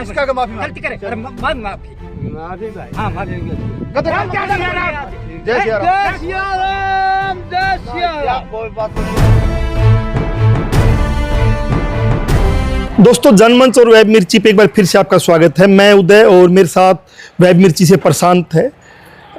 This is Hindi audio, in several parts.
इसका माफी गलती करे माफी माफी भाई। हाँ माफी जय श्री राम। कोई बात नहीं। दोस्तों, जनमंच और वेब मिर्ची पे एक बार फिर से आपका स्वागत है। मैं उदय और मेरे साथ वेब मिर्ची से प्रशांत है।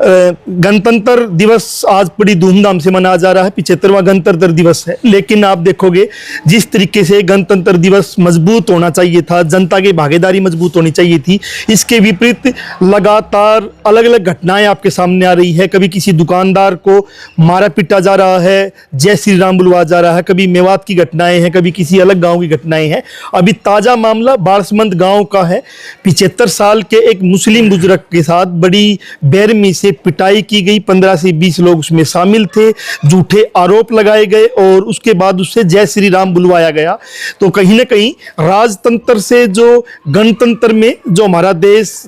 गणतंत्र दिवस आज बड़ी धूमधाम से मनाया जा रहा है। 75वां गणतंत्र दिवस है, लेकिन आप देखोगे जिस तरीके से गणतंत्र दिवस मजबूत होना चाहिए था, जनता की भागीदारी मजबूत होनी चाहिए थी, इसके विपरीत लगातार अलग अलग घटनाएं आपके सामने आ रही है। कभी किसी दुकानदार को मारा पीटा जा रहा है, जय श्री राम बुलवाया जा रहा है, कभी मेवात की घटनाएं हैं, कभी किसी अलग गाँव की घटनाएं हैं। अभी ताज़ा मामला बारसमंद गाँव का है। 75 साल के एक मुस्लिम बुजुर्ग के साथ बड़ी बेरहमी से पिटाई की गई। 15 से 20 लोग उसमें शामिल थे। झूठे आरोप लगाए गए और उसके बाद उससे जय श्री राम बुलवाया गया। तो कहीं ना कहीं राजतंत्र से जो गणतंत्र में जो हमारा देश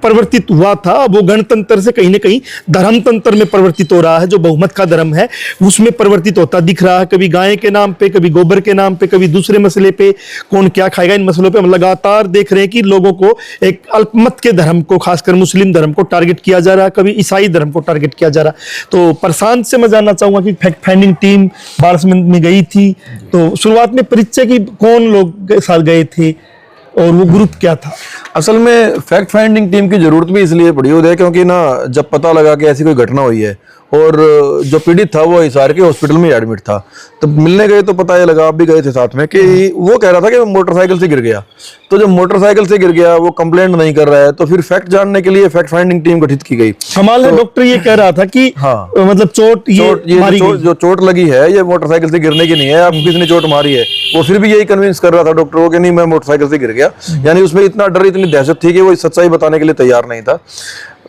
परिवर्तित हुआ था, वो गणतंत्र से कहीं ना कहीं धर्मतंत्र में परिवर्तित हो रहा है। जो बहुमत का धर्म है उसमें परिवर्तित होता दिख रहा है। कभी गाय के नाम पे, कभी गोबर के नाम पे, कभी दूसरे मसले पे, कौन क्या खाएगा, इन मसलों पे हम लगातार देख रहे हैं कि लोगों को एक अल्पमत के धर्म को, खासकर मुस्लिम धर्म को टारगेट किया जा रहा है, कभी ईसाई धर्म को टारगेट किया जा रहा है। तो प्रशांत से मैं जानना चाहूँगा कि फैक्ट फाइंडिंग टीम बारसमंद में गई थी, तो शुरुआत में परिचय की कौन लोग साथ गए थे और वो ग्रुप क्या था? असल में फैक्ट फाइंडिंग टीम की जरूरत भी इसलिए पड़ी हुई है क्योंकि ना जब पता लगा कि ऐसी कोई घटना हुई है और जो पीड़ित था वो हिसार के हॉस्पिटल में एडमिट था, तो मिलने गए तो पता ये लगा, आप भी गए थे साथ में, कि वो कह रहा था कि वो मोटरसाइकिल से गिर गया। तो जब मोटरसाइकिल से गिर गया, वो कंप्लेंट नहीं कर रहा है, तो फिर फैक्ट जानने के लिए फैक्ट फाइंडिंग टीम गठित की गई। कमाल है, डॉक्टर ये कह रहा था कि हाँ, मतलब जो चोट लगी है ये मोटरसाइकिल से गिरने की नहीं है, आपको किसने चोट मारी है। वो फिर भी यही कन्विंस कर रहा था डॉक्टर को कि नहीं, मैं मोटरसाइकिल से गिर गया। यानी उसमें इतना डर, इतनी दहशत थी कि वो सच्चाई बताने के लिए तैयार नहीं था।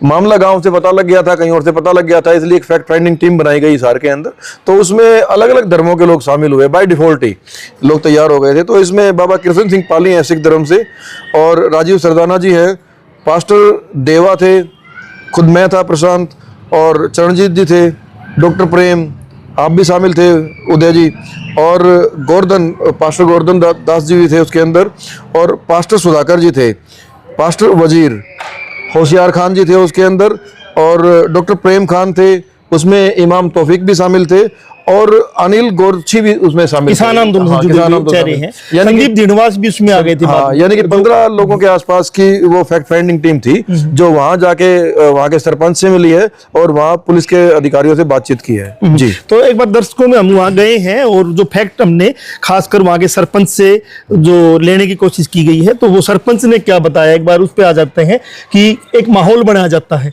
मामला गांव से पता लग गया था, कहीं और से पता लग गया था, इसलिए एक फैक्ट फाइंडिंग टीम बनाई गई हिसार के अंदर। तो उसमें अलग अलग धर्मों के लोग शामिल हुए, बाय डिफॉल्ट ही लोग तैयार हो गए थे। तो इसमें बाबा कृष्ण सिंह पाली हैं सिख धर्म से, और राजीव सरदाना जी है, पास्टर देवा थे, खुद मैं था प्रशांत, और चरणजीत जी थे, डॉक्टर प्रेम, आप भी शामिल थे उदय जी, और गोवर्धन, पास्टर गोवर्धन दास जी भी थे उसके अंदर, और पास्टर सुधाकर जी थे, पास्टर वजीर होशियार खान जी थे उसके अंदर, और डॉक्टर प्रेम खान थे उसमें, इमाम तौफीक भी शामिल थे, और अनिल गोरछी भी उसमें शामिल थे। संदीप ढींढवास भी उसमें आ गए थे। हाँ, यानी कि 15 लोगों के आसपास की वो फैक्ट फाइंडिंग टीम थी जो वहां जाके वहां के सरपंच से मिली है और वहां पुलिस के अधिकारियों से बातचीत की है जी। तो एक बार दर्शकों में हम वहां गए हैं और जो फैक्ट हमने खासकर वहां के सरपंच से जो लेने की कोशिश की गई है, तो वो सरपंच ने क्या बताया, एक बार उस पर आ जाते हैं। कि एक माहौल बनाया जाता है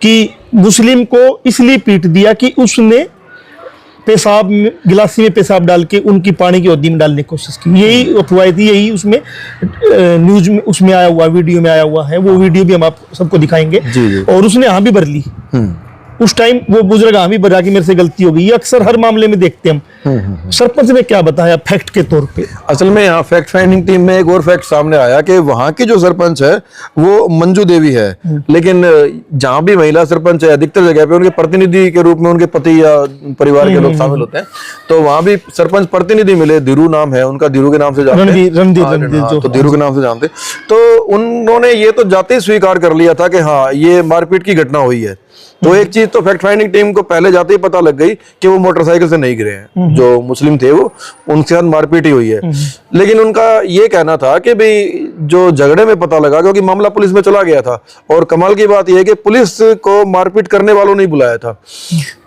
कि मुस्लिम को इसलिए पीट दिया कि उसने पेशाब में, गिलासी में पेशाब डाल के उनकी पानी की हौदी में डालने की कोशिश की। यही अफवाह थी, यही उसमें न्यूज में उसमें आया हुआ, वीडियो में आया हुआ है। वो वीडियो भी हम आप सबको दिखाएंगे। जी। और उसने हाँ भी भर ली। उस टाइम वो बुजुर्ग हाँ भी भरा कि मेरे से गलती हो गई। ये अक्सर हर मामले में देखते हम। सरपंच ने क्या बताया फैक्ट के तौर पे? असल में यहाँ फैक्ट फाइंडिंग टीम में एक और फैक्ट सामने आया कि वहाँ की जो सरपंच है वो मंजू देवी है, लेकिन जहाँ भी महिला सरपंच है अधिकतर जगह पे उनके प्रतिनिधि के रूप में उनके पति या परिवार के लोग शामिल होते हैं। तो वहाँ भी सरपंच प्रतिनिधि मिले, धीरू नाम है उनका, धीरू के नाम से जानते हैं, तो धीरू के नाम से जानते। तो उन्होंने ये तो जाते ही स्वीकार कर लिया था कि हाँ ये मारपीट की घटना हुई है। तो एक चीज तो फैक्ट फाइंडिंग टीम को पहले जाते ही पता लग गई कि वो मोटरसाइकिल से नहीं गिरे हैं, जो मुस्लिम थे वो, उनके साथ मारपीट ही हुई है। लेकिन उनका ये कहना था कि भाई जो झगड़े में पता लगा, क्योंकि मामला पुलिस में चला गया था, और कमाल की बात यह है कि पुलिस को मारपीट करने वालों ने बुलाया था।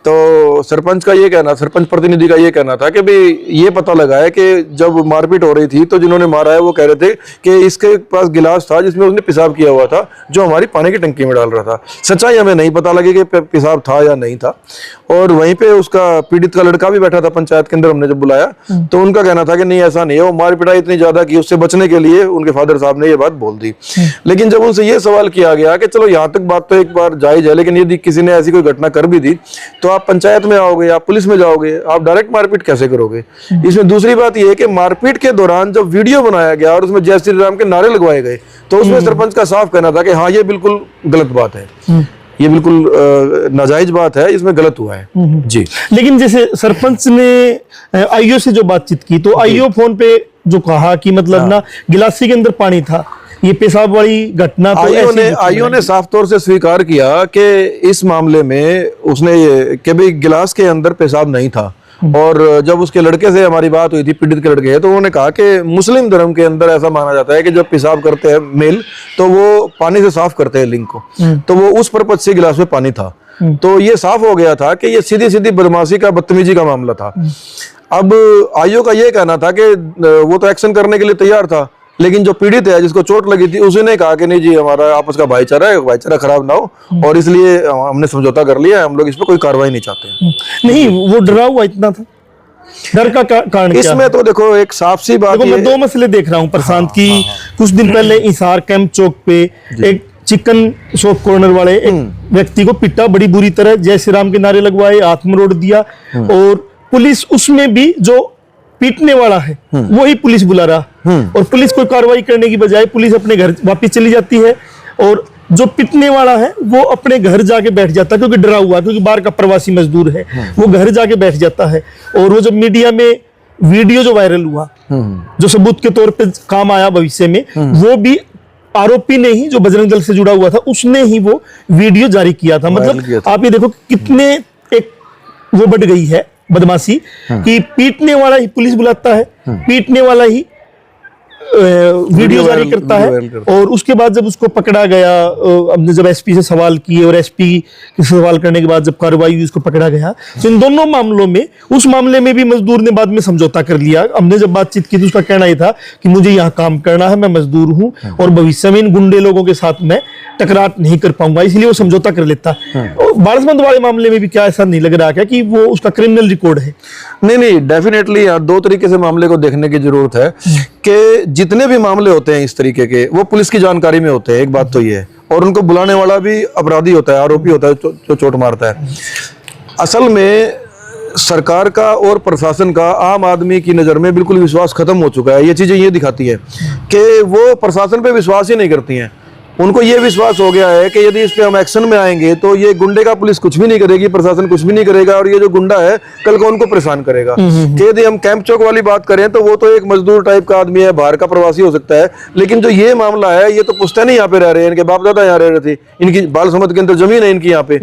तो सरपंच का ये कहना, सरपंच प्रतिनिधि का ये कहना था कि भाई ये पता लगा है कि जब मारपीट हो रही थी तो जिन्होंने मारा है वो कह रहे थे कि इसके पास गिलास था जिसमें उसने पेशाब किया हुआ था, जो हमारी पानी की टंकी में डाल रहा था। सच्चाई हमें नहीं पता लगी कि पेशाब था या नहीं था। और वहीं पे उसका पीड़ित का लड़का भी बैठा था पंचायत के अंदर, हमने जब बुलाया तो उनका कहना था कि नहीं ऐसा नहीं है, वो मार पिटाई इतनी ज्यादा की, उससे बचने के लिए उनके फादर साहब ने ये बात बोल दी। लेकिन जब उनसे ये सवाल किया गया कि चलो यहाँ तक बात तो एक बार जायज है, लेकिन यदि किसी ने ऐसी कोई घटना कर भी दी तो आप पंचायत में आओगे, आप पुलिस में जाओगे, आप डायरेक्ट मारपीट कैसे करोगे? इसमें दूसरी बात यह है कि मारपीट के दौरान जब वीडियो बनाया गया और उसमें जय श्री राम के नारे लगवाए गए, तो उसमें सरपंच का साफ कहना था कि हाँ ये बिल्कुल गलत बात है। ये बिल्कुल नाजायज बात है, इसमें गलत हुआ है जी। लेकिन जैसे सरपंच ने आईओ से जो बातचीत की, तो आईओ फोन पे जो कहा कि मतलब ना गिलासी के अंदर पानी था, ये पेशाब वाली घटना तो आईओ ने साफ तौर से स्वीकार किया कि इस मामले में उसने ये कि भाई गिलास के अंदर पेशाब नहीं था। और जब उसके लड़के से हमारी बात हुई थी, पीड़ित के लड़के, तो उन्होंने कहा कि मुस्लिम धर्म के अंदर ऐसा माना जाता है कि जब पेशाब करते हैं मेल तो वो पानी से साफ करते हैं लिंग को, तो वो उस पर्पज से गिलास में पानी था। तो ये साफ हो गया था कि ये सीधी सीधी बदमाशी का, बदतमीजी का मामला था। अब आईओ का ये कहना था कि वो तो एक्शन करने के लिए तैयार था, लेकिन जो पीड़ित है जिसको चोट लगी थी उसने कहा कि नहीं जी, हमारा आपस का भाईचारा है, भाईचारा खराब ना हो, और इसलिए हमने समझौता कर लिया, हम लोग इस पर कोई कार्रवाई नहीं चाहते। नहीं, वो डरा हुआ इतना था, डर का कारण क्या इसमें है? तो देखो एक साफ सी बात, देखो मैं दो मसले देख रहा हूँ प्रशांत की। कुछ दिन पहले हिसार कैंप चौक पे एक चिकन शॉप कॉर्नर वाले एक व्यक्ति को पिटा बड़ी बुरी तरह, जय श्री राम के नारे लगवाए, हाथ मरोड़ दिया, और पुलिस उसमें भी जो पीटने वाला है वही पुलिस बुला रहा, और पुलिस कोई कार्रवाई करने की बजाय पुलिस अपने घर वापस चली जाती है, और जो पिटने वाला है वो अपने घर जाके बैठ जाता है, क्योंकि डरा हुआ, क्योंकि बाहर का प्रवासी मजदूर है, वो घर जाके बैठ जाता है। और वो जब मीडिया में वीडियो जो वायरल हुआ, जो सबूत के तौर पे काम आया भविष्य में, वो भी आरोपी ने ही, जो बजरंग दल से जुड़ा हुआ था, उसने ही वो वीडियो जारी किया था। मतलब आप ये देखो कितने एक वो बढ़ गई है बदमाशी कि पीटने वाला ही पुलिस बुलाता है, पीटने वाला ही वीडियो जारी करता है, और उसके बाद जब उसको पकड़ा गया, हमने जब एसपी से सवाल किए और एसपी से सवाल करने के बाद जब कार्रवाई हुई, उसको पकड़ा गया। तो इन दोनों मामलों में, उस मामले में भी मजदूर ने बाद में समझौता कर लिया। हमने जब बातचीत की तो उसका कहना यह था कि मुझे यहाँ काम करना है, मैं मजदूर हूँ, और भविष्य में इन गुंडे लोगों के साथ मैं टकरार नहीं कर पाऊंगा, इसलिए वो समझौता कर लेता। और बारिशमंद वाले मामले में भी क्या ऐसा नहीं लग रहा क्या कि वो उसका क्रिमिनल रिकॉर्ड है? नहीं, डेफिनेटली यार दो तरीके से मामले को देखने की जरूरत है कि जितने भी मामले होते हैं इस तरीके के, वो पुलिस की जानकारी में होते हैं, एक बात तो ये है, और उनको बुलाने वाला भी अपराधी होता है, आरोपी होता है जो चोट मारता है। असल में सरकार का और प्रशासन का आम आदमी की नज़र में बिल्कुल विश्वास खत्म हो चुका है। ये चीज़ें ये दिखाती है कि वो प्रशासन पे विश्वास ही नहीं करती हैं। उनको ये विश्वास हो गया है कि यदि इस पे हम एक्शन में आएंगे तो ये गुंडे का पुलिस कुछ भी नहीं करेगी, प्रशासन कुछ भी नहीं करेगा, और ये जो गुंडा है कल को उनको परेशान करेगा। कि यदि हम कैंप चौक वाली बात करें तो वो तो एक मजदूर टाइप का आदमी है, बाहर का प्रवासी हो सकता है, लेकिन जो ये मामला है, ये तो पुश्तैनी यहाँ पे रह रहे हैं, इनके बाप दादा यहाँ रह रहे थे, इनकी बाल समझ के अंदर जमीन है इनकी यहाँ पे।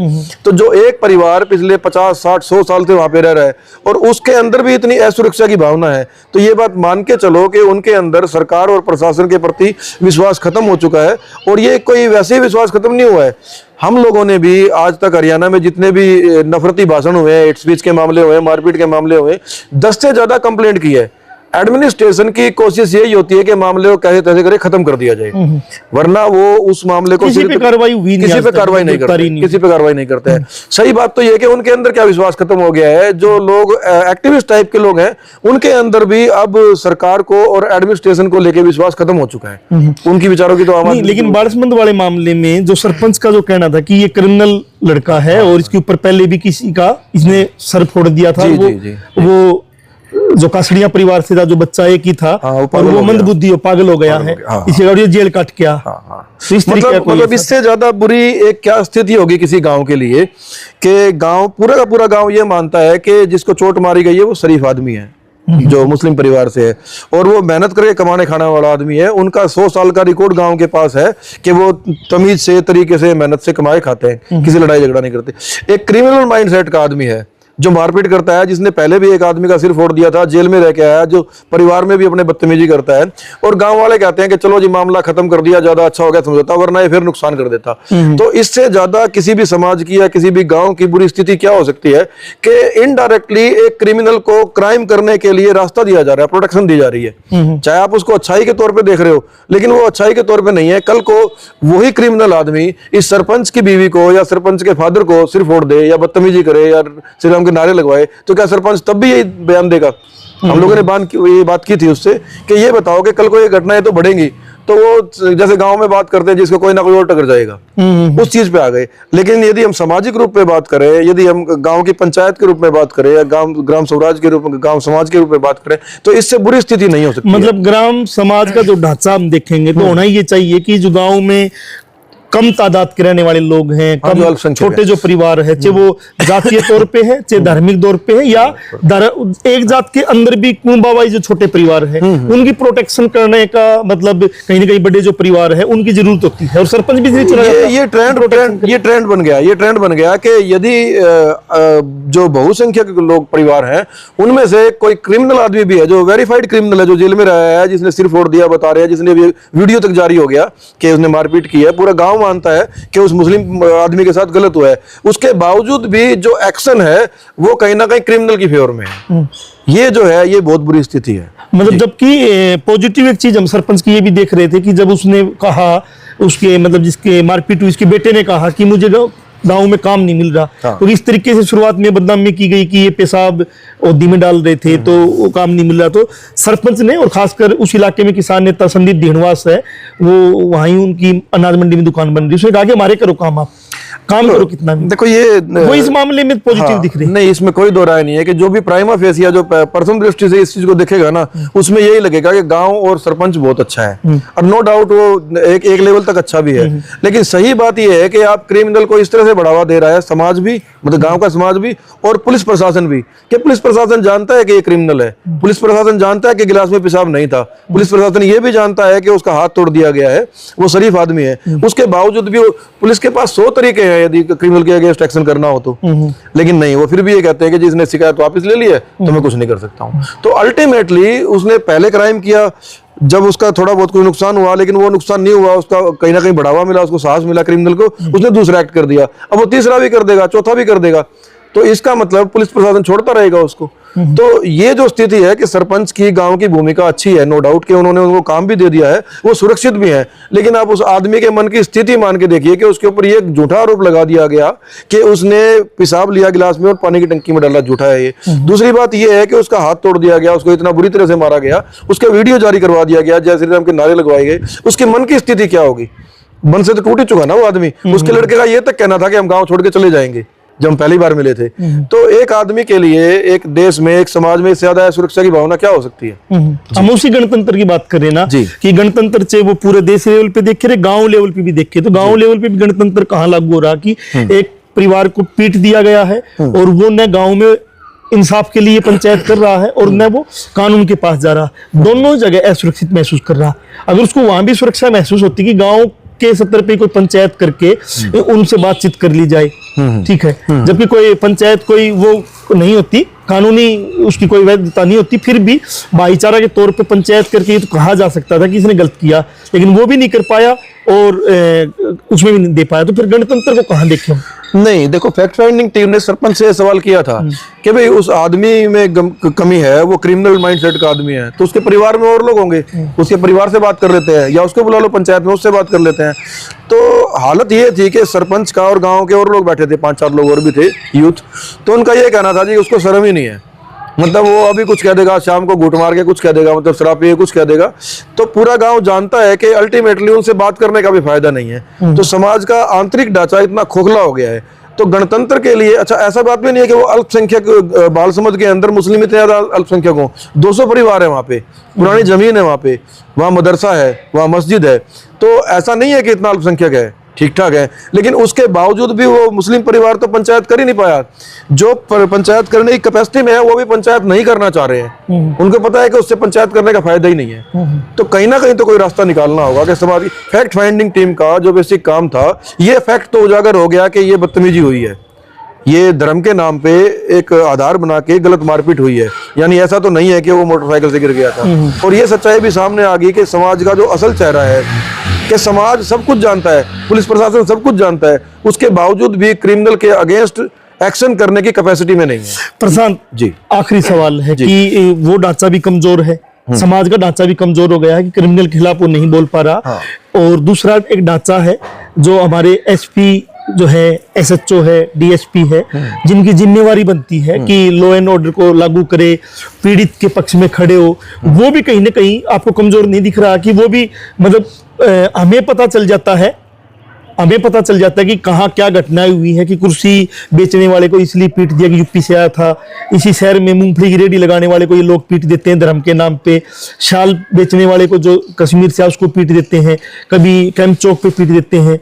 तो जो एक परिवार पिछले 50, 60, 100 साल से वहां पे रह रहा है, और उसके अंदर भी इतनी असुरक्षा की भावना है, तो ये बात मान के चलो कि उनके अंदर सरकार और प्रशासन के प्रति विश्वास खत्म हो चुका है। और ये कोई वैसे विश्वास खत्म नहीं हुआ है। हम लोगों ने भी आज तक हरियाणा में जितने भी नफरती भाषण हुए, हेट स्पीच के मामले हुए, मारपीट के मामले हुए, 10 से ज्यादा कंप्लेंट की है। एडमिनिस्ट्रेशन की कोशिश यही होती है कि मामले को कैसे तैसे करे खत्म कर दिया जाए, वरना वो उस मामले को किसी पे कार्रवाई हुई नहीं, किसी पे कार्रवाई नहीं करते, किसी पे कार्रवाई नहीं करते हैं। सही बात तो ये कि उनके अंदर क्या विश्वास खत्म हो गया है। जो लोग एक्टिविस्ट टाइप के लोग हैं, उनके अंदर भी अब सरकार को और एडमिनिस्ट्रेशन को लेकर विश्वास खत्म हो चुका है। उनकी विचारों की तो आवाज। लेकिन बारिशमंद वाले मामले में जो सरपंच का जो कहना था कि ये क्रिमिनल लड़का है, और इसके ऊपर पहले भी किसी का इसने सर फोड़ दिया था, वो जो कासड़िया परिवार से था, जो बच्चा एक ही था, और वो मंदबुद्धि हो, पागल हो गया है, इसे और ये जेल काट गया। मतलब इससे ज्यादा बुरी एक क्या स्थिति होगी किसी गांव के लिए कि गांव, पूरा का पूरा गांव ये मानता है कि जिसको चोट मारी गई है वो शरीफ आदमी है, जो मुस्लिम परिवार से है, और वो मेहनत करके कमाने खाने वाला आदमी है। उनका 100 साल का रिकॉर्ड गांव के पास है कि वो तमीज से, तरीके से, मेहनत से कमाए खाते हैं, किसी लड़ाई झगड़ा नहीं करते। एक क्रिमिनल माइंडसेट का आदमी है जो मारपीट करता है, जिसने पहले भी एक आदमी का सिर फोड़ दिया था, जेल में रह के आया, जो परिवार में भी अपने बदतमीजी करता है, और गांव वाले कहते हैं कि चलो जी मामला खत्म कर दिया, ज्यादा अच्छा हो गया समझौता, वरना ये फिर नुकसान कर देता। तो इससे ज्यादा किसी भी समाज की या किसी भी गांव की बुरी स्थिति क्या हो सकती है कि इनडायरेक्टली एक क्रिमिनल को क्राइम करने के लिए रास्ता दिया जा रहा है, प्रोटेक्शन दी जा रही है। चाहे आप उसको अच्छाई के तौर पर देख रहे हो, लेकिन वो अच्छाई के तौर पर नहीं है। कल को वही क्रिमिनल आदमी इस सरपंच की बीवी को या सरपंच के फादर को सिर फोड़ दे, या बदतमीजी करे, या श्री राम के नारे लगवाए, तो क्या सरपंच तब भी यही बयान देगा? हम लोगों ने ये बात की थी उससे कि ये बताओ कि कल को ये घटनाएं तो बढ़ेंगी, तो वो जैसे गांव में बात करते हैं जिसको कोई ना कोई और टकर जाएगा, उस चीज पे आ गए। लेकिन यदि हम सामाजिक रूप में बात करें, यदि हम गांव की पंचायत के रूप में बात करें, या ग्राम स्वराज के रूप में, गांव समाज के रूप में बात करें, तो इससे बुरी स्थिति नहीं हो सकती। मतलब ग्राम समाज का जो ढांचा हम देखेंगे तो होना ये चाहिए कि जो गाँव में कम तादाद के रहने वाले लोग हैं, हाँ, जो कम अल्पसंख्यक छोटे जो परिवार है, चाहे वो जातीय तौर पे है, चाहे धार्मिक तौर पे है, या एक जात के अंदर भी कुंबावाई जो छोटे परिवार है उनकी प्रोटेक्शन करने का मतलब कहीं ना कहीं बड़े जो परिवार है उनकी जरूरत होती है, और सरपंच भी चला जाता है। ये ट्रेंड बन गया कि यदि जो बहुसंख्यक लोग परिवार हैं उनमें से कोई क्रिमिनल आदमी भी है, जो वेरीफाइड क्रिमिनल है, जो जेल में रहा है, जिसने सिर फोड़ दिया बता रहे हैं, जिसने वीडियो तक जारी हो गया कि उसने मारपीट की है, पूरा गांव मानता है कि उस मुस्लिम आदमी के साथ गलत हुआ है, उसके बावजूद भी जो एक्शन है वो कहीं ना कहीं क्रिमिनल की फेवर में है। ये जो है ये बहुत बुरी स्थिति है। मतलब जबकि पॉजिटिव एक चीज हम सरपंच की ये भी देख रहे थे कि जब उसने कहा, उसके मतलब जिसके मारपीट हुई उसके बेटे ने कहा कि मुझे गांव में काम नहीं मिल रहा, हाँ। तो इस तरीके से शुरुआत में बदनामी की गई कि ये पेशाब ओदी में डाल रहे थे तो वो काम नहीं मिल रहा, तो सरपंच ने और खासकर उस इलाके में किसान नेता संदीप ढीणवास है, वो वहीं उनकी अनाज मंडी में दुकान बन रही, उसने कहा कि हमारे करो काम, आप काम करो कितना भी। देखो ये वो इस मामले में पॉजिटिव हाँ, दिख रही है। नहीं, इसमें कोई दो राय नहीं है कि जो भी प्राइमा फेसिया जो प्रथम दृष्टि से इस चीज को देखेगा ना, उसमें यही लगेगा कि गांव और सरपंच बहुत अच्छा है, और नो डाउट वो एक लेवल तक अच्छा भी है। लेकिन सही बात यह है कि आप क्रिमिनल को इस तरह से बढ़ावा दे रहा है समाज भी, मतलब गांव का समाज भी और पुलिस प्रशासन भी, कि पुलिस प्रशासन जानता है कि ये क्रिमिनल है, पुलिस प्रशासन जानता है कि गिलास में पेशाब नहीं था, पुलिस प्रशासन ये भी जानता है कि उसका हाथ तोड़ दिया गया है, वो शरीफ आदमी है, उसके बावजूद भी पुलिस के पास 100 तरीके हैं यदि क्रिमिनल के अगेंस्ट एक्शन करना हो तो, लेकिन नहीं, वो फिर भी ये कहते हैं कि जिसने शिकायत वापस ले ली है तो मैं कुछ नहीं कर सकता हूं। तो अल्टीमेटली उसने पहले क्राइम किया, जब उसका थोड़ा बहुत कोई नुकसान हुआ, लेकिन वो नुकसान नहीं हुआ, उसका कहीं ना कहीं बढ़ावा मिला, उसको साहस मिला क्रिमिनल को, उसने दूसरा एक्ट कर दिया, अब वो तीसरा भी कर देगा, चौथा भी कर देगा, तो इसका मतलब पुलिस प्रशासन छोड़ता रहेगा उसको। तो ये जो स्थिति है कि सरपंच की गांव की भूमिका अच्छी है, नो डाउट कि उन्होंने उनको काम भी दे दिया है, वो सुरक्षित भी है, लेकिन आप उस आदमी के मन की स्थिति मान के देखिए कि उसके ऊपर ये झूठा आरोप लगा दिया गया कि उसने पेशाब लिया गिलास में और पानी की टंकी में डाला, झूठा है ये। दूसरी बात ये है कि उसका हाथ तोड़ दिया गया, उसको इतना बुरी तरह से मारा गया, उसका वीडियो जारी करवा दिया गया, जय श्री राम के नारे लगवाए गए, उसके मन की स्थिति क्या होगी? मन से तो टूट ही चुका ना वो आदमी। उसके लड़के का ये तक कहना था कि हम गाँव छोड़ के चले जाएंगे जब हम पहली बार मिले थे। तो एक आदमी के लिए एक देश में, एक समाज में इससे ज्यादा सुरक्षा की भावना क्या हो सकती है? हम उसी गणतंत्र की बात करें ना कि गणतंत्र चाहे वो पूरे देश लेवल पे देखे रहे, गांव लेवल पे भी देखे, तो गांव लेवल पे भी गणतंत्र कहाँ लागू हो रहा कि एक परिवार को पीट दिया गया है और वो न गाँव में इंसाफ के लिए पंचायत कर रहा है और न वो कानून के पास जा रहा, दोनों जगह असुरक्षित महसूस कर रहा। अगर उसको वहां भी सुरक्षा महसूस होती कि गाँव के सत्र पे कोई पंचायत करके उनसे बातचीत कर ली जाए, ठीक है, जबकि कोई पंचायत कोई वो नहीं होती, कानूनी उसकी कोई वैधता नहीं होती, फिर भी भाईचारा के तौर पे पंचायत करके ये तो कहा जा सकता था कि इसने गलत किया, लेकिन वो भी नहीं कर पाया और उसमें भी नहीं दे पाया, तो फिर गणतंत्र को कहाँ देखें हम? नहीं, देखो, फैक्ट फाइंडिंग टीम ने सरपंच से सवाल किया था कि भाई उस आदमी में कमी है, वो क्रिमिनल माइंडसेट का आदमी है, तो उसके परिवार में और लोग होंगे, उसके परिवार से बात कर लेते हैं या उसको बुला लो पंचायत में, उससे बात कर लेते हैं। तो हालत ये थी कि सरपंच का और गांव के और लोग बैठे थे, 5-4 लोग और भी थे, यूथ, तो उनका ये कहना था जी उसको शर्म ही नहीं है, मतलब वो अभी कुछ कह देगा, शाम को घूट मार के कुछ कह देगा, मतलब शराब पिए कुछ कह देगा, तो पूरा गांव जानता है कि अल्टीमेटली उनसे बात करने का भी फायदा नहीं है। तो समाज का आंतरिक ढांचा इतना खोखला हो गया है, तो गणतंत्र के लिए अच्छा ऐसा बात भी नहीं है कि वो अल्पसंख्यक बाल समाज के अंदर मुस्लिम इतने ज्यादा अल्पसंख्यक हो, 200 परिवार है वहाँ पे, पुरानी जमीन है वहाँ पे, वहाँ मदरसा है, वहाँ मस्जिद है, तो ऐसा नहीं है कि इतना अल्पसंख्यक है, ठीक ठाक है, लेकिन उसके बावजूद भी वो मुस्लिम परिवार तो पंचायत कर ही नहीं पाया। जो पंचायत करने की कैपेसिटी में है वो भी पंचायत नहीं करना चाह रहे हैं, उनको पता है कि उससे पंचायत करने का फायदा ही नहीं है। तो कहीं ना कहीं तो कोई रास्ता निकालना होगा कि समाज की फैक्ट फाइंडिंग टीम का जो बेसिक काम था, ये फैक्ट तो उजागर हो गया कि ये बदतमीजी हुई है, ये धर्म के नाम पे एक आधार बना के गलत मारपीट हुई है, यानी ऐसा तो नहीं है कि वो मोटरसाइकिल से गिर गया था। और ये सच्चाई भी सामने आ गई कि समाज का जो असल चेहरा है, कि समाज सब कुछ जानता है, पुलिस प्रशासन सब कुछ जानता है, उसके बावजूद भी क्रिमिनल के अगेंस्ट एक्शन करने की कैपेसिटी में नहीं है। प्रशांत जी, आखिरी सवाल है कि वो ढांचा भी कमजोर है, समाज का ढांचा भी कमजोर हो गया है कि क्रिमिनल के खिलाफ वो नहीं बोल पा रहा। हाँ। और दूसरा एक ढांचा है जो हमारे एसपी जो है, एसएचओ है, डीएसपी है, जिनकी जिम्मेवारी बनती है कि लॉ एंड ऑर्डर को लागू करे, पीड़ित के पक्ष में खड़े हो, वो भी कहीं ना कहीं आपको कमजोर नहीं दिख रहा कि वो भी मतलब हमें पता चल जाता है कि कहाँ क्या घटनाएं हुई है, कि कुर्सी बेचने वाले को इसलिए पीट दिया कि यूपी से आया था, इसी शहर में मूंगफली की रेडी लगाने वाले को ये लोग पीट देते हैं धर्म के नाम पे, शाल बेचने वाले को जो कश्मीर से आया उसको पीट देते हैं, कभी कैंप चौक पे पीट देते हैं।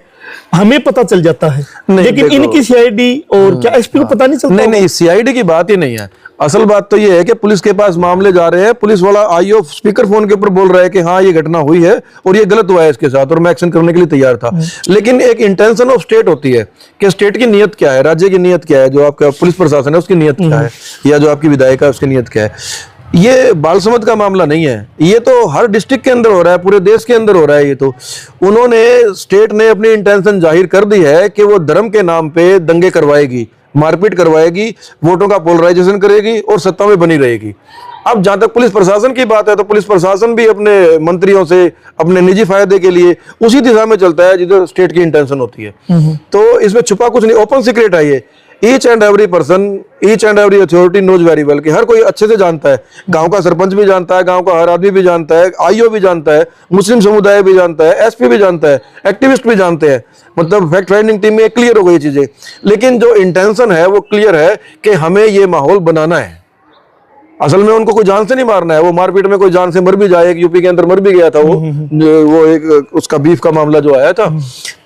हमें पता चल जाता है, नहीं, लेकिन देखो। इनकी सीआईडी और क्या एसपी को पता नहीं चलता? नहीं नहीं, सीआईडी की बात ही नहीं है। असल बात तो ये है कि पुलिस के पास मामले जा रहे हैं, पुलिस वाला आईओ स्पीकर फोन के ऊपर बोल रहा है कि हाँ ये घटना हुई है और ये गलत हुआ है इसके साथ और मैं एक्शन करने के लिए तैयार था। लेकिन एक इंटेंशन ऑफ स्टेट होती है कि स्टेट की नीयत क्या है, राज्य की नीयत क्या है, जो आपका पुलिस प्रशासन है उसकी नीयत क्या है, या जो आपकी विधायिका है उसकी नीयत क्या है। ये बालसमत का मामला नहीं है, ये तो हर डिस्ट्रिक्ट के अंदर हो रहा है, पूरे देश के अंदर हो रहा है। ये तो उन्होंने, स्टेट ने अपनी इंटेंशन जाहिर कर दी है कि वो धर्म के नाम पे दंगे करवाएगी, मारपीट करवाएगी, वोटों का पोलराइजेशन करेगी और सत्ता में बनी रहेगी। अब जहां तक पुलिस प्रशासन की बात है तो पुलिस प्रशासन भी अपने मंत्रियों से अपने निजी फायदे के लिए उसी दिशा में चलता है जिधर स्टेट की इंटेंशन होती है। तो इसमें छुपा कुछ नहीं, ओपन सीक्रेट है ये। Each and every person, each and every authority knows very well कि हर कोई अच्छे से जानता है, गांव का सरपंच भी जानता है, गांव का हर आदमी भी जानता है, आईओ भी जानता है, मुस्लिम समुदाय भी जानता है, एसपी भी जानता है, एक्टिविस्ट भी जानते हैं। मतलब फैक्ट फाइंडिंग टीम में क्लियर हो गई चीजें। लेकिन जो इंटेंशन है वो क्लियर है कि हमें ये माहौल बनाना है। असल में उनको कोई जान से नहीं मारना है, वो मारपीट में कोई जान से मर भी जाए, एक यूपी के अंदर मर भी गया था वो एक उसका बीफ का मामला जो आया था,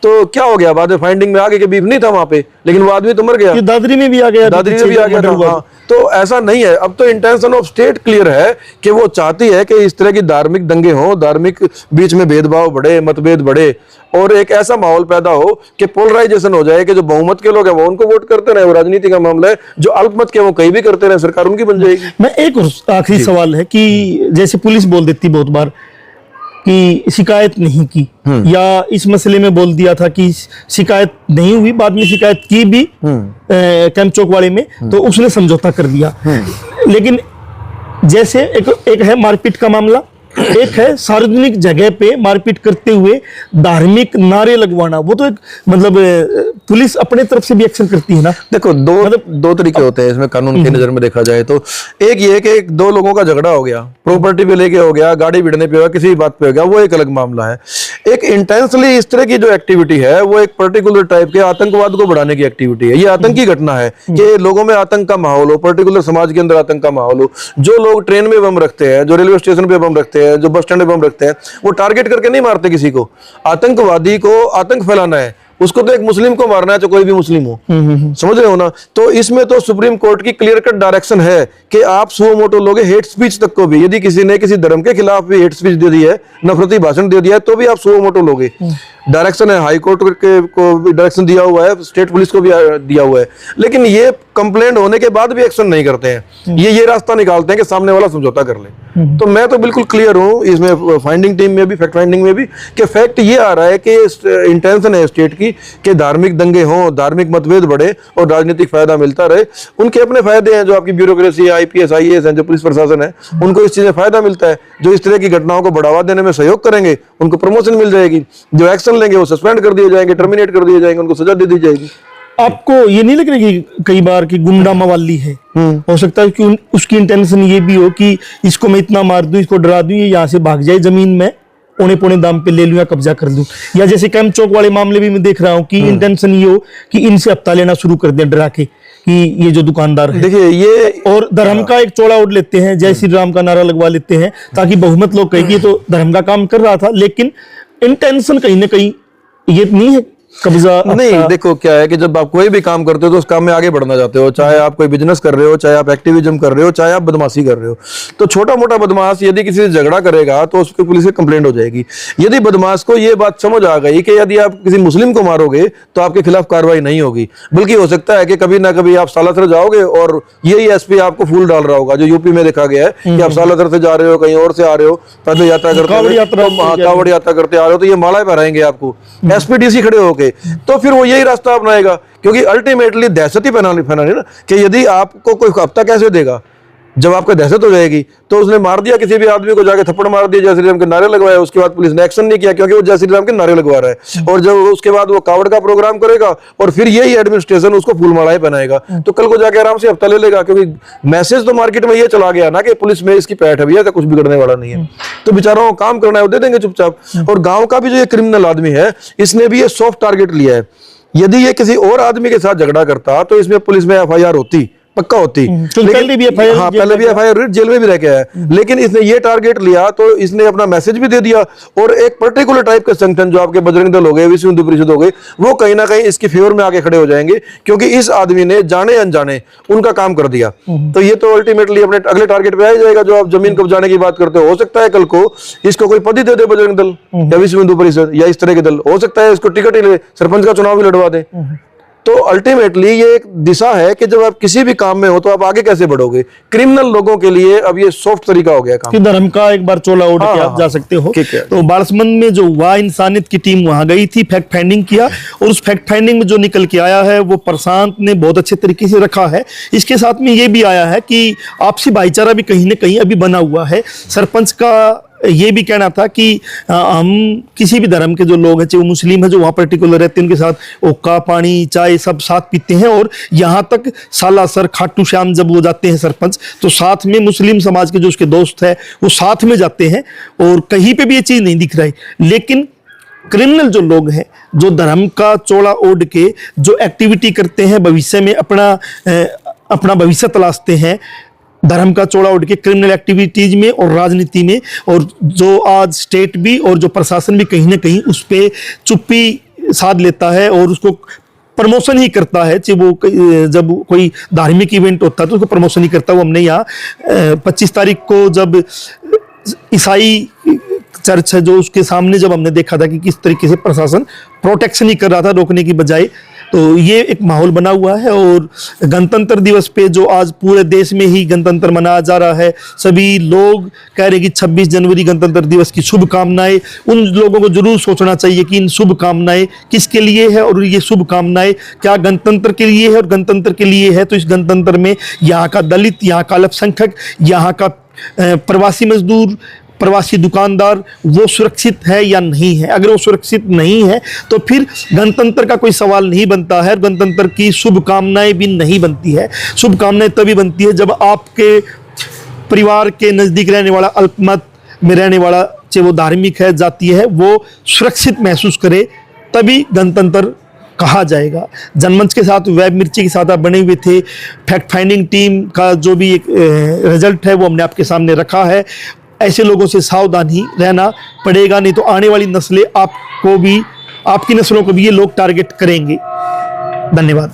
तो क्या हो गया बाद में फाइंडिंग में आगे के बीफ नहीं था वहां पे, लेकिन वो आदमी तो मर गया। दादरी में भी आ गया, दादरी में भी आ गया था। हाँ, तो ऐसा नहीं है। अब तो इंटेंशन ऑफ स्टेट क्लियर है कि वो चाहती है कि इस तरह की धार्मिक दंगे हों, धार्मिक बीच में भेदभाव बढ़े, मतभेद बढ़े और एक ऐसा माहौल पैदा हो कि पोलराइजेशन हो जाए कि जो बहुमत के लोग हैं वो उनको वोट करते रहे, वो राजनीति का मामला है, जो अल्पमत के वो कहीं भी करते रहे, सरकार उनकी बन जाएगी। मैं एक और आखिरी सवाल है कि जैसे पुलिस बोल देती बहुत बार कि शिकायत नहीं की, या इस मसले में बोल दिया था कि शिकायत नहीं हुई, बाद में शिकायत की भी कैंप चौक वाले में, तो उसने समझौता कर दिया। लेकिन जैसे एक है मारपीट का मामला, एक है सार्वजनिक जगह पे मारपीट करते हुए धार्मिक नारे लगवाना, वो तो एक मतलब पुलिस अपने तरफ से भी एक्शन करती है ना। देखो दो तरीके होते हैं इसमें कानून की नजर में देखा जाए तो। एक ये कि दो लोगों का झगड़ा हो गया, प्रॉपर्टी पे लेके हो गया, गाड़ी भिड़ने पे हो गया, किसी बात पे हो गया, वो एक अलग मामला है। एक इंटेंसली इस तरह की जो एक्टिविटी है वो एक पर्टिकुलर टाइप के आतंकवाद को बढ़ाने की एक्टिविटी है। ये आतंकी घटना है कि लोगों में आतंक का माहौल हो, पर्टिकुलर समाज के अंदर आतंक का माहौल हो। जो लोग ट्रेन में बम रखते हैं, जो रेलवे स्टेशन पे बम रखते हैं, जो बस स्टैंड पे बम रखते हैं, वो टारगेट करके नहीं मारते किसी को। आतंकवादी को आतंक फैलाना है, उसको तो एक मुस्लिम को मारना है, चाहे कोई भी मुस्लिम हो। समझ रहे हो ना। तो इसमें तो सुप्रीम कोर्ट की क्लियर कट डायरेक्शन है कि आप सुओ मोटो लोगे हेट स्पीच तक को भी, यदि किसी ने किसी धर्म के खिलाफ भी हेट स्पीच दे दी है, नफरती भाषण दे दिया है, तो भी आप सुओ मोटो लोगे। डायरेक्शन है, हाई कोर्ट को भी डायरेक्शन दिया हुआ है, स्टेट पुलिस को भी दिया हुआ है। लेकिन ये कंप्लेंट होने के बाद भी एक्शन नहीं करते हैं, ये रास्ता निकालते हैं कि सामने वाला समझौता कर ले। तो मैं तो बिल्कुल क्लियर हूं इसमें, फाइंडिंग टीम में भी, फैक्ट फाइंडिंग में भी, कि फैक्ट ये आ रहा है कि इंटेंशन है स्टेट की कि धार्मिक दंगे हों, धार्मिक मतभेद बढ़े और राजनीतिक फायदा मिलता रहे। उनके अपने फायदे हैं, जो आपकी ब्यूरोक्रेसी है, आईपीएस आईएएस है, जो पुलिस प्रशासन है, उनको इस चीज में फायदा मिलता है। जो इस तरह की घटनाओं को बढ़ावा देने में सहयोग करेंगे उनको प्रमोशन मिल जाएगी, जो एक्शन लेंगे वो सस्पेंड कर दिए जाएंगे, टर्मिनेट कर दिए जाएंगे, उनको सजा दे दी जाएगी। आपको ये नहीं लग रहा कि कई बार कि गुंडा मवाली है, हो सकता है कि उसकी इंटेंशन ये भी हो कि इसको मैं इतना मार दूं, इसको डरा दूं, ये यहाँ से भाग जाए, जमीन में औने पौने दाम पे ले लूं या कब्जा कर लूं। या जैसे कैंप चौक वाले मामले भी मैं देख रहा हूँ कि इंटेंशन ये हो कि इनसे हफ्ता लेना शुरू कर दें डरा के कि ये जो दुकानदार है। देखिए ये, और धर्म का एक चौड़ा उड़ लेते हैं, जय श्री राम का नारा लगवा लेते हैं ताकि बहुमत लोग कहें कि ये तो धर्म का काम कर रहा था, लेकिन इंटेंशन कहीं ना कहीं ये नहीं है कब्जा। नहीं, देखो क्या है कि जब आप कोई भी काम करते हो तो उस काम में आगे बढ़ना चाहते हो, चाहे आप कोई बिजनेस कर रहे हो, चाहे आप एक्टिविज्म कर रहे हो, चाहे आप बदमाशी कर रहे हो। तो छोटा मोटा बदमाश यदि किसी से झगड़ा करेगा तो उसके पुलिस से कंप्लेंट हो जाएगी। यदि बदमाश को ये बात समझ आ गई कि यदि आप किसी मुस्लिम को मारोगे तो आपके खिलाफ कार्रवाई नहीं होगी, बल्कि हो सकता है कि कभी ना कभी आप सालासर जाओगे और यही एसपी आपको फूल डाल रहा होगा, जो यूपी में देखा गया है कि आप सालासर से जा रहे हो, कहीं और से आ रहे हो, पैदल यात्रा करते कावड़ यात्रा करते आ रहे हो, तो ये माला पहनाएंगे आपको एसपीडीसी खड़े होके। तो फिर वो यही रास्ता अपनाएगा, क्योंकि अल्टीमेटली दहशत ही फैलानी ना, कि यदि आपको कोई हफ्ता कैसे देगा जब आपको दहशत हो जाएगी। तो उसने मार दिया किसी भी आदमी को, जाके थप्पड़ मार दिया, जय श्री राम के नारे लगवाए, उसके बाद पुलिस ने एक्शन नहीं किया क्योंकि वो जय श्री राम के नारे लगवा रहा है। और जब उसके बाद वो कावड़ का प्रोग्राम करेगा और फिर यही एडमिनिस्ट्रेशन उसको फूल मालाएं पहनाएगा, तो कल को जाके आराम से हफ्ता ले लेगा, क्योंकि मैसेज तो मार्केट में ये चला गया ना कि पुलिस में इसकी पैठ है भैया, कुछ बिगड़ने वाला नहीं है। तो बेचारों को काम करना है, वो दे देंगे चुपचाप। और गाँव का भी जो ये क्रिमिनल आदमी है, इसने भी ये सॉफ्ट टारगेट लिया है। यदि ये किसी और आदमी के साथ झगड़ा करता तो इसमें पुलिस में एफआईआर होती, पक्का होती। क्योंकि पहले भी FIR हाँ, पहले भी FIR जेल में भी रह के आया, लेकिन इसने ये टारगेट लिया तो इसने अपना मैसेज भी दे दिया, और एक पर्टिकुलर टाइप के संगठन जो आपके बजरंग दल हो गए, विश्व हिंदू परिषद हो गए, वो कहीं ना कहीं इसकी फेवर में आके खड़े हो जाएंगे, क्योंकि इस आदमी ने जाने अनजाने उनका काम कर दिया। तो ये तो अल्टीमेटली अपने अगले टारगेट पे आ ही जाएगा। जो आप जमीन कब्जाने की बात करते हो सकता है कल को इसको कोई पद ही दे दे बजरंग दल या विश्व हिंदू परिषद या इस तरह के दल, हो सकता है इसको टिकट ही ले, सरपंच का चुनाव भी लड़वा दे। तो अल्टीमेटली ये एक दिशा है कि जब आप किसी भी काम में हो तो आप आगे कैसे बढ़ोगे। क्रिमिनल लोगों के लिए अब ये सॉफ्ट तरीका हो गया काम कि धर्म का एक बार चोला ओढ़ के आप जा सकते हो। तो बारसमंद में जो हुआ, इंसानियत की टीम वहां गई थी, फैक्ट फाइंडिंग किया, और उस फैक्ट फाइंडिंग में जो निकल के आया है वो प्रशांत ने बहुत अच्छे तरीके से रखा है। इसके साथ में ये भी आया है कि आपसी भाईचारा भी कहीं ना कहीं अभी बना हुआ है। सरपंच का ये भी कहना था कि हम किसी भी धर्म के जो लोग हैं, चाहे वो मुस्लिम है जो वहाँ पर्टिकुलर रहते हैं, उनके साथ ओक्का, पानी, चाय सब साथ पीते हैं, और यहाँ तक सालासर, खाटू श्याम जब वो जाते हैं सरपंच, तो साथ में मुस्लिम समाज के जो उसके दोस्त हैं वो साथ में जाते हैं, और कहीं पे भी ये चीज़ नहीं दिख रही। लेकिन क्रिमिनल जो लोग हैं, जो धर्म का चोला ओढ़ के जो एक्टिविटी करते हैं, भविष्य में अपना भविष्य तलाशते हैं, धर्म का चोला उठ के क्रिमिनल एक्टिविटीज में और राजनीति में, और जो आज स्टेट भी और जो प्रशासन भी कहीं ना कहीं उस पर चुप्पी साध लेता है और उसको प्रमोशन ही करता है। चाहे वो जब कोई धार्मिक इवेंट होता है तो उसको प्रमोशन ही करता है। वो हमने यहाँ 25 तारीख को जब ईसाई चर्च है जो उसके सामने जब हमने देखा था कि किस तरीके से प्रशासन प्रोटेक्शन ही कर रहा था रोकने की बजाय, तो ये एक माहौल बना हुआ है। और गणतंत्र दिवस पे जो आज पूरे देश में ही गणतंत्र मनाया जा रहा है, सभी लोग कह रहे हैं कि 26 जनवरी गणतंत्र दिवस की शुभकामनाएं। उन लोगों को जरूर सोचना चाहिए कि इन शुभकामनाएं किसके लिए है, और ये शुभकामनाएं क्या गणतंत्र के लिए है, और गणतंत्र के लिए है तो इस गणतंत्र में यहाँ का दलित, यहाँ का अल्पसंख्यक, यहाँ का प्रवासी मजदूर, प्रवासी दुकानदार वो सुरक्षित है या नहीं है। अगर वो सुरक्षित नहीं है तो फिर गणतंत्र का कोई सवाल नहीं बनता है, गणतंत्र की शुभकामनाएं भी नहीं बनती है। शुभकामनाएं तभी बनती है जब आपके परिवार के नज़दीक रहने वाला, अल्पमत में रहने वाला, चाहे वो धार्मिक है, जातीय है, वो सुरक्षित महसूस करे, तभी गणतंत्र कहा जाएगा। जनमंच के साथ, वेब मिर्ची के साथ आप बने हुए थे। फैक्ट फाइंडिंग टीम का जो भी एक रिजल्ट है वो हमने आपके सामने रखा है। ऐसे लोगों से सावधान ही रहना पड़ेगा, नहीं तो आने वाली नस्लें आपको भी, आपकी नस्लों को भी ये लोग टारगेट करेंगे। धन्यवाद।